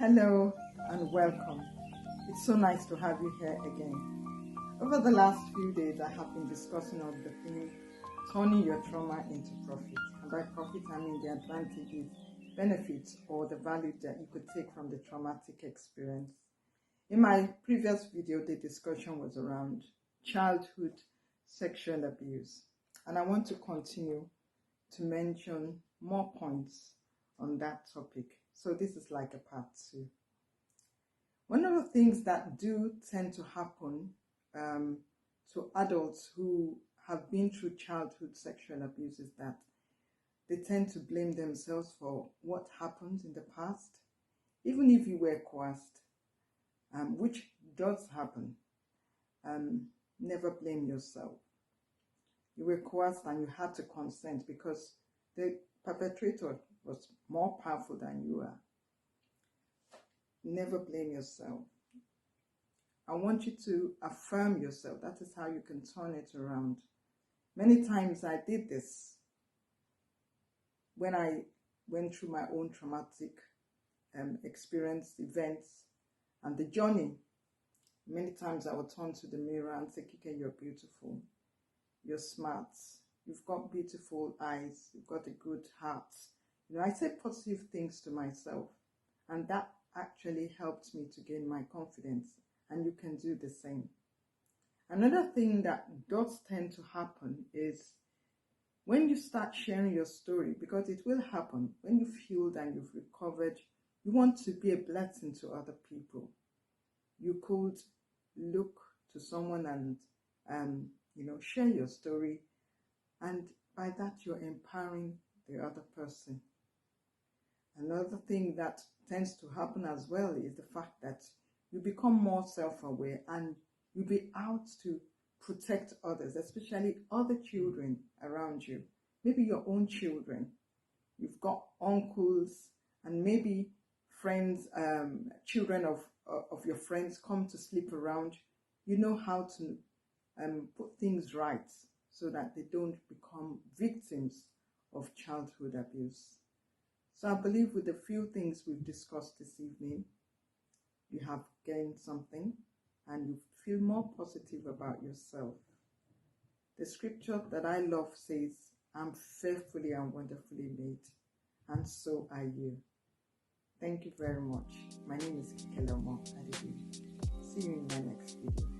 Hello and welcome. It's so nice to have you here again. Over the last few days, I have been discussing on the theme turning your trauma into profit. And by profit, I mean the advantages, benefits, or the value that you could take from the traumatic experience. In my previous video, the discussion was around childhood sexual abuse. And I want to continue to mention more points on that topic. So this is like a part 2. One of the things that do tend to happen to adults who have been through childhood sexual abuse is that they tend to blame themselves for what happened in the past, even if you were coerced, which does happen. Never blame yourself. You were coerced and you had to consent because the perpetrator was more powerful than you are. Never blame yourself. I want you to affirm yourself. That is how you can turn it around. Many times I did this when I went through my own traumatic experience, events, and the journey. Many times I would turn to the mirror and say, Kike, you're beautiful. You're smart. You've got beautiful eyes. You've got a good heart. I say positive things to myself, and that actually helped me to gain my confidence, and you can do the same. Another thing that does tend to happen is when you start sharing your story, because it will happen, when you've healed and you've recovered, you want to be a blessing to other people. You could look to someone and share your story, and by that you're empowering the other person. Another thing that tends to happen as well is the fact that you become more self-aware and you'll be out to protect others, especially other children around you. Maybe your own children. You've got uncles and maybe friends, children of your friends come to sleep around. You know how to put things right so that they don't become victims of childhood abuse. So I believe with the few things we've discussed this evening, you have gained something and you feel more positive about yourself. The scripture that I love says, I'm fearfully and wonderfully made, and so are you. Thank you very much. My name is Kike. See you in my next video.